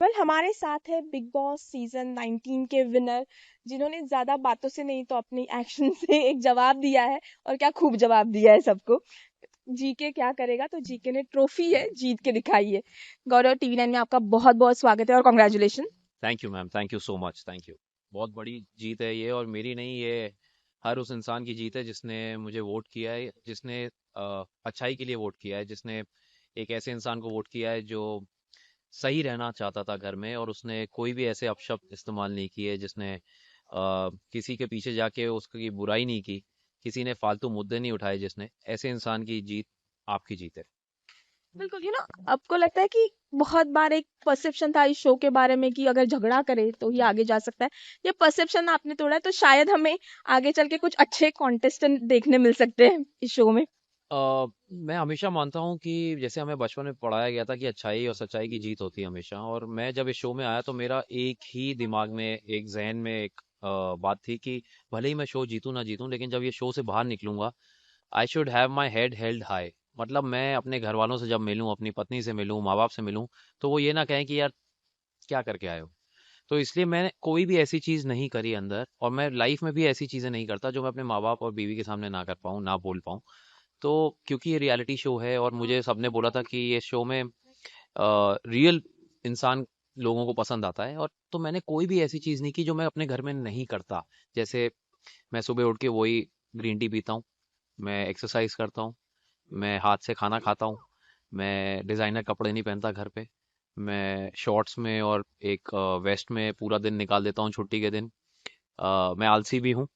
हमारे साथ है बिग बॉस सीजन 19 के विनर, जिन्होंने ज्यादा बातों से नहीं तो अपनी एक्शन से एक जवाब दिया है। और क्या खूब जवाब दिया है सबको। जीके क्या करेगा, तो जीके ने ट्रॉफी है जीत के दिखाई है। गौरव, टीवी 9 में आपका बहुत बहुत स्वागत है और congratulation. Thank you ma'am, thank you so much, thank you. बहुत बड़ी जीत है ये, और मेरी नहीं, ये हर उस इंसान की जीत है जिसने मुझे वोट किया है, जिसने अच्छाई के लिए वोट किया है, जिसने एक ऐसे इंसान को वोट किया है जो सही रहना चाहता था घर में, और उसने कोई भी ऐसे अपशब्द इस्तेमाल नहीं किए, जिसने किसी के पीछे जाके उसकी बुराई नहीं की, किसी ने फालतू मुद्दे नहीं उठाए, जिसने ऐसे इंसान की जीत आपकी जीत है। बिल्कुल, आपको लगता है कि बहुत बार एक परसेप्शन था इस शो के बारे में कि अगर झगड़ा करे तो ही आगे जा सकता है। ये परसेप्शन आपने तोड़ा है, तो शायद हमें आगे चल के कुछ अच्छे कॉन्टेस्टेंट देखने मिल सकते हैं इस शो में। मैं हमेशा मानता हूँ कि जैसे हमें बचपन में पढ़ाया गया था कि अच्छाई और सच्चाई की जीत होती है हमेशा, और मैं जब इस शो में आया तो मेरा एक ही दिमाग में, एक जहन में एक बात थी कि भले ही मैं शो जीतूं ना जीतूं, लेकिन जब ये शो से बाहर निकलूंगा, I should have my head held high. मतलब मैं अपने घर वालों से जब मिलूं, अपनी पत्नी से मिलूं, माँ बाप से मिलूं, तो वो ये ना कहें कि यार क्या करके आए हो। तो इसलिए मैंने कोई भी ऐसी चीज नहीं करी अंदर, और मैं लाइफ में भी ऐसी चीजें नहीं करता जो मैं अपने माँ बाप और बीवी के सामने ना कर पाऊँ, ना बोल पाऊँ। तो क्योंकि ये रियलिटी शो है, और मुझे सबने बोला था कि ये शो में रियल इंसान लोगों को पसंद आता है, और तो मैंने कोई भी ऐसी चीज नहीं की जो मैं अपने घर में नहीं करता। जैसे मैं सुबह उठ के वही ग्रीन टी पीता हूँ, मैं एक्सरसाइज करता हूँ, मैं हाथ से खाना खाता हूँ, मैं डिजाइनर कपड़े नहीं पहनता घर पे, मैं शॉर्ट्स में और एक वेस्ट में पूरा दिन निकाल देता हूँ छुट्टी के दिन। मैं आलसी भी हूँ।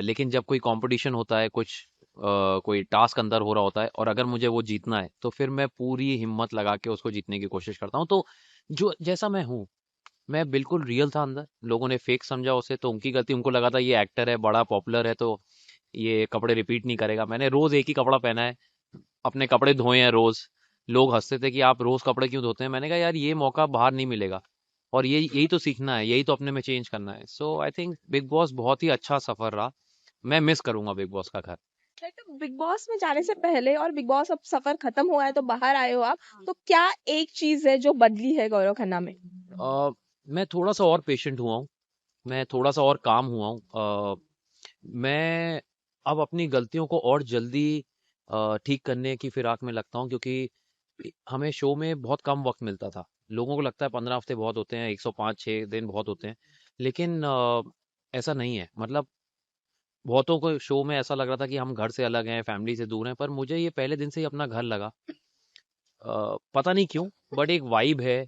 लेकिन जब कोई कंपटीशन होता है, कुछ कोई टास्क अंदर हो रहा होता है, और अगर मुझे वो जीतना है, तो फिर मैं पूरी हिम्मत लगा के उसको जीतने की कोशिश करता हूँ। तो जो जैसा मैं हूँ, मैं बिल्कुल रियल था अंदर। लोगों ने फेक समझा उसे, तो उनकी गलती, उनको लगा था ये एक्टर है, बड़ा पॉपुलर है, तो ये कपड़े रिपीट नहीं करेगा। मैंने रोज एक ही कपड़ा पहना है, अपने कपड़े धोए हैं रोज। लोग हंसते थे कि आप रोज कपड़े क्यों धोते हैं, मैंने कहा यार ये मौका बाहर नहीं मिलेगा, और ये यही तो सीखना है, यही तो अपने में चेंज करना है। सो आई थिंक बिग बॉस बहुत ही अच्छा सफर रहा। मैं मिस करूंगा बिग बॉस का घर। तो बिग बॉस में जाने से पहले और बिग बॉस अब सफर खत्म हुआ है तो बाहर आए हो आप, तो क्या एक चीज है जो बदली है गौरव खन्ना में? अ, मैं थोड़ा सा और पेशेंट हुआ हूँ, मैं थोड़ा सा और काम हुआ हूँ। मैं अब अपनी गलतियों को और जल्दी ठीक करने की फिराक में लगता हूँ, क्योंकि हमें शो में बहुत कम वक्त मिलता था। लोगों को लगता है 15 हफ्ते बहुत होते हैं, 105-6 दिन बहुत होते हैं, लेकिन ऐसा नहीं है। मतलब बहुतों को शो में ऐसा लग रहा था कि हम घर से अलग हैं, फैमिली से दूर हैं, पर मुझे ये पहले दिन से ही अपना घर लगा। पता नहीं क्यों, बट एक वाइब है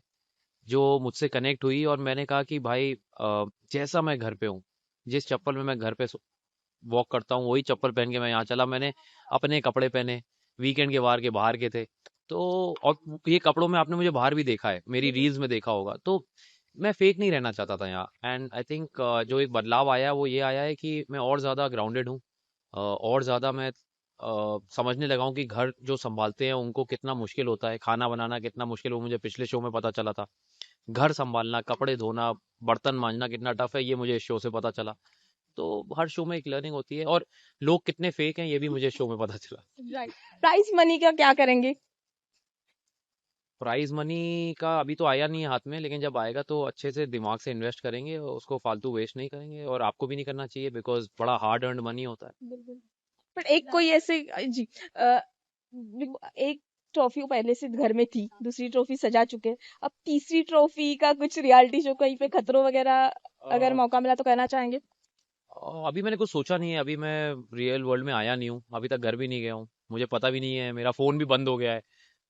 जो मुझसे कनेक्ट हुई, और मैंने कहा कि भाई जैसा मैं घर पे हूँ, जिस चप्पल में मैं घर पे वॉक करता हूँ, वही चप्पल पहन के मैं यहाँ चला। मैंने अपने कपड़े पहने, वीकेंड के वार के बाहर के थे। तो और ये कपड़ों में आपने मुझे बाहर भी देखा है, मेरी रील्स में देखा होगा। तो मैं फेक नहीं रहना चाहता था यहाँ, एंड आई थिंक जो एक बदलाव आया वो ये आया है कि मैं और ज़्यादा ग्राउंडेड हूँ। और ज़्यादा मैं समझने लगा हूँ कि घर जो संभालते हैं उनको कितना मुश्किल होता है, खाना बनाना कितना मुश्किल, वो मुझे पिछले शो में पता चला था। घर संभालना, कपड़े धोना, बर्तन मांजना कितना टफ है, ये मुझे इस शो से पता चला। तो हर शो में एक लर्निंग होती है, और लोग कितने फेक हैं ये भी मुझे शो में पता चला। राइट। प्राइज मनी का क्या करेंगे? प्राइज मनी का अभी तो आया नहीं है हाथ में, लेकिन जब आएगा तो अच्छे से दिमाग से इन्वेस्ट करेंगे, और उसको फालतू वेस्ट नहीं करेंगे, और आपको भी नहीं करना चाहिए, बिकॉज बड़ा हार्ड अर्न्ड मनी होता है। बिल्कुल। पर एक कोई ऐसे जी, एक ट्रॉफी पहले से घर में थी, दूसरी ट्रॉफी सजा चुके हैं, अब तीसरी ट्रॉफी का कुछ रियलिटी शो कहीं पे खतरों वगैरह अगर मौका मिला तो करना चाहेंगे? अभी मैंने कुछ सोचा नहीं है, अभी मैं रियल वर्ल्ड में आया नहीं हूँ, अभी तक घर भी नहीं गया हूँ, मुझे पता भी नहीं है, मेरा फोन भी बंद हो गया है।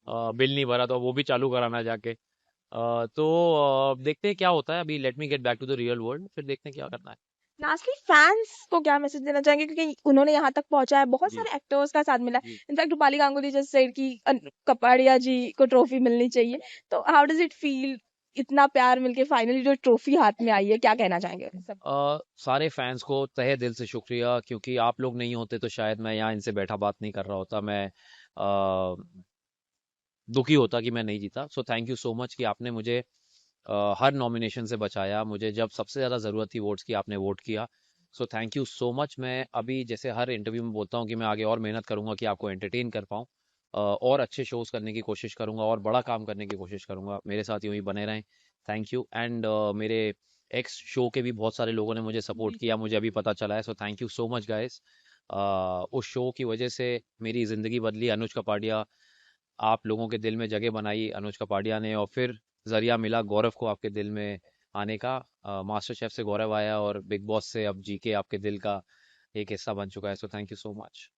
बिल नहीं भरा तो वो भी चालू कराना है जाके। तो देखते हैं क्या होता है। अभी let me get back to the real world, फिर देखते हैं क्या करना है। लास्टली फैंस को क्या मैसेज देना चाहेंगे, क्योंकि उन्होंने यहाँ तक पहुंचा है, बहुत जी सारे एक्टर्स का साथ मिला है, जी। इनफैक्ट रूपाली गांगुली जैसे सेड की कपाड़िया जी को ट्रॉफी मिलनी चाहिए। तो हाउ डज इट फील, इतना प्यार मिलके फाइनली जो ट्रॉफी हाथ में आई है, क्या कहना चाहेंगे सब? सारे फैंस को तहे दिल से शुक्रिया, क्योंकि आप लोग नहीं होते तो शायद मैं यहाँ इनसे बैठा बात नहीं कर रहा होता, मैं दुखी होता कि मैं नहीं जीता। So thank you so much कि आपने मुझे हर नॉमिनेशन से बचाया, मुझे जब सबसे ज़्यादा ज़रूरत थी वोट्स की, आपने वोट किया। So thank you so much. मैं अभी जैसे हर इंटरव्यू में बोलता हूँ कि मैं आगे और मेहनत करूंगा कि आपको एंटरटेन कर पाऊँ, और अच्छे शोज करने की कोशिश करूंगा और बड़ा काम करने की कोशिश करूंगा। मेरे साथ यूं ही बने रहें। Thank you. एंड मेरे एक्स शो के भी बहुत सारे लोगों ने मुझे सपोर्ट जी किया, मुझे अभी पता चला है, so thank you so much guys. उस शो की वजह से मेरी जिंदगी बदली। अनुज कपाडिया, आप लोगों के दिल में जगह बनाई अनुज कपाडिया ने, और फिर जरिया मिला गौरव को आपके दिल में आने का। मास्टर शेफ से गौरव आया और बिग बॉस से अब जीके आपके दिल का एक हिस्सा बन चुका है, so thank you so much.